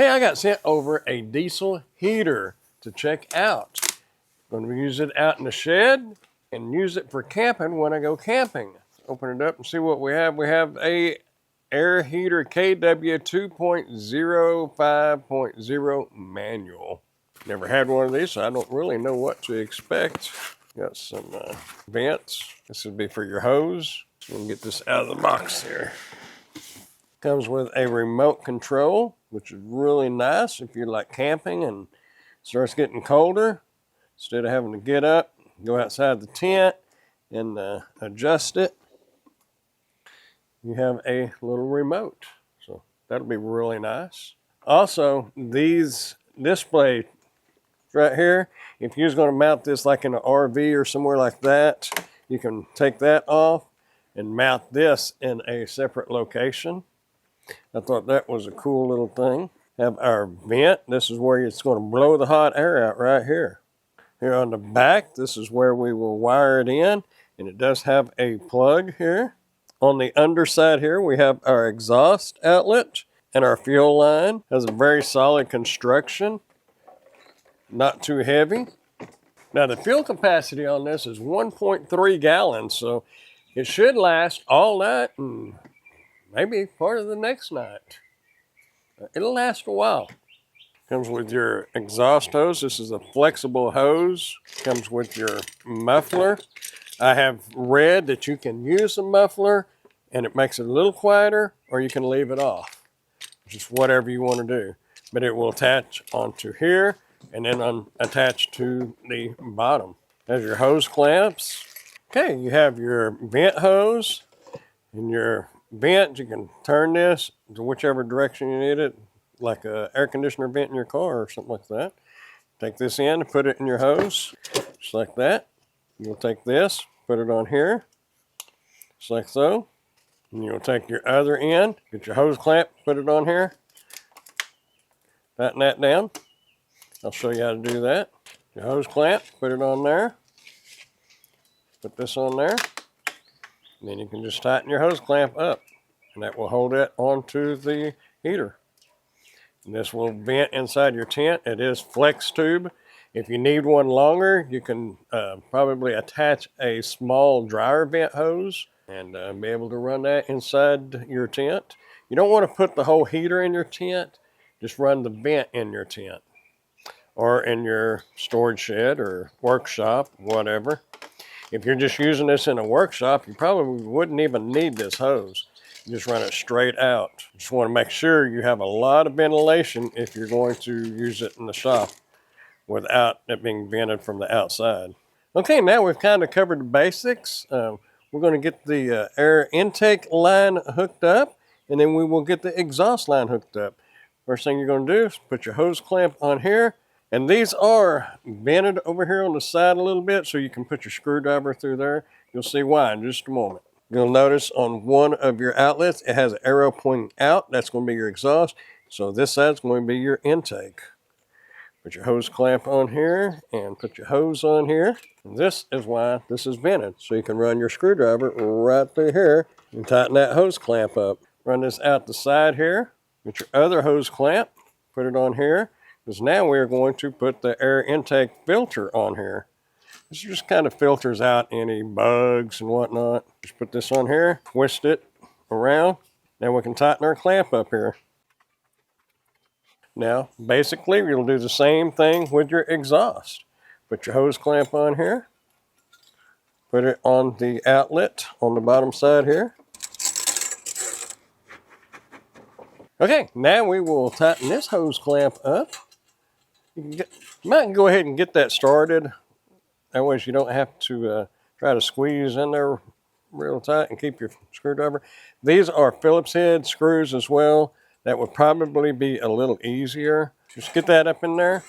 Hey, I got sent over a diesel heater to check out. I'm going to use it out in the shed and use it for camping when I go camping. Open it up and see what we have. We have a air heater KW 2.05.0 manual. Never had one of these, so I don't really know what to expect. Got some vents. This would be for your hose. So we can get this out of the box here. Comes with a remote control, which is really nice if you're like camping and it starts getting colder. Instead of having to get up, go outside the tent and adjust it, you have a little remote. So that'll be really nice. Also, these display right here, if you're going to mount this like in an RV or somewhere like that, you can take that off and mount this in a separate location. I thought that was a cool little thing. Have our vent. This is where it's going to blow the hot air out right here. Here on the back, this is where we will wire it in, and it does have a plug here. On the underside here, we have our exhaust outlet and our fuel line. Has a very solid construction, not too heavy. Now the fuel capacity on this is 1.3 gallons, so it should last all night and maybe part of the next night. It'll last a while. Comes with your exhaust hose. This is a flexible hose. Comes with your muffler. I have read that you can use a muffler and it makes it a little quieter, or you can leave it off. Just whatever you want to do. But it will attach onto here and then attach to the bottom. There's your hose clamps. Okay, you have your vent hose and your vent. You can turn this to whichever direction you need it, like an air conditioner vent in your car or something like that. Take this in and put it in your hose, just like that. You'll take this, put it on here, just like so. And you'll take your other end, get your hose clamp, put it on here, tighten that down. I'll show you how to do that. Your hose clamp, put it on there, put this on there, and then you can just tighten your hose clamp up, and that will hold it onto the heater. And this will vent inside your tent. It is flex tube. If you need one longer, you can probably attach a small dryer vent hose and be able to run that inside your tent. You don't want to put the whole heater in your tent. Just run the vent in your tent or in your storage shed or workshop, whatever. If you're just using this in a workshop, you probably wouldn't even need this hose. You just run it straight out. Just want to make sure you have a lot of ventilation if you're going to use it in the shop without it being vented from the outside. Okay, now we've kind of covered the basics. We're going to get the air intake line hooked up, and then we will get the exhaust line hooked up. First thing you're going to do is put your hose clamp on here, and these are vented over here on the side a little bit, so you can put your screwdriver through there. You'll see why in just a moment. You'll notice on one of your outlets, it has an arrow pointing out. That's going to be your exhaust. So this side's going to be your intake. Put your hose clamp on here and put your hose on here. And this is why this is vented. So you can run your screwdriver right through here and tighten that hose clamp up. Run this out the side here. Get your other hose clamp. Put it on here. Because now we're going to put the air intake filter on here. This just kind of filters out any bugs and whatnot. Just put this on here, twist it around. Now we can tighten our clamp up here. Now, basically, you'll do the same thing with your exhaust. Put your hose clamp on here. Put it on the outlet on the bottom side here. Okay, now we will tighten this hose clamp up. You might go ahead and get that started. That way you don't have to try to squeeze in there real tight and keep your screwdriver. These are Phillips head screws as well. That would probably be a little easier. Just get that up in there.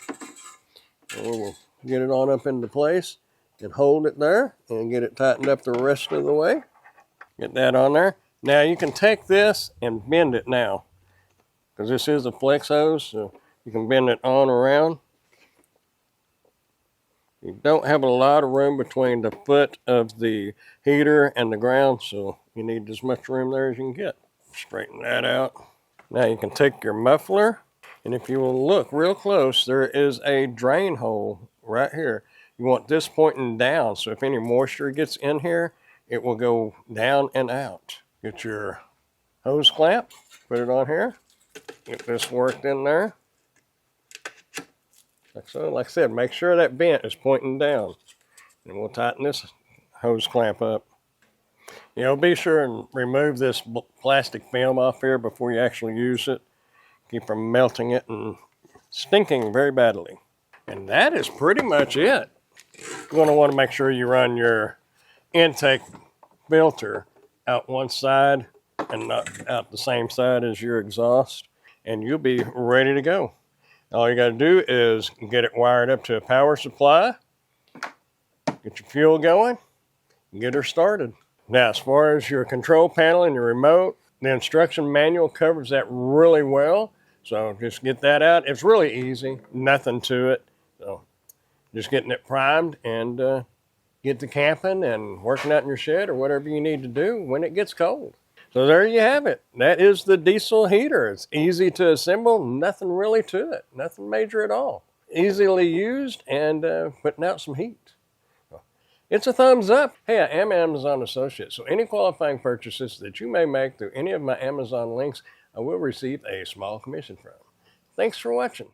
And we'll get it on up into place and hold it there and get it tightened up the rest of the way. Get that on there. Now you can take this and bend it now, because this is a flex hose, so you can bend it on around. You don't have a lot of room between the foot of the heater and the ground, so you need as much room there as you can get. Straighten that out. Now you can take your muffler. And if you will look real close, there is a drain hole right here. You want this pointing down, so if any moisture gets in here, it will go down and out. Get your hose clamp, put it on here, get this worked in there. Like so. Like I said, make sure that vent is pointing down. And we'll tighten this hose clamp up. You know, be sure and remove this plastic film off here before you actually use it. Keep from melting it and stinking very badly. And that is pretty much it. You're going to want to make sure you run your intake filter out one side and not out the same side as your exhaust, and you'll be ready to go. All you got to do is get it wired up to a power supply, get your fuel going, and get her started. Now, as far as your control panel and your remote, the instruction manual covers that really well. So just get that out. It's really easy, nothing to it. So just getting it primed and get to camping and working out in your shed or whatever you need to do when it gets cold. So there you have it. That is the diesel heater. It's easy to assemble, nothing really to it, nothing major at all. Easily used and putting out some heat. It's a thumbs up. Hey, I am Amazon Associate, so any qualifying purchases that you may make through any of my Amazon links, I will receive a small commission from. Thanks for watching.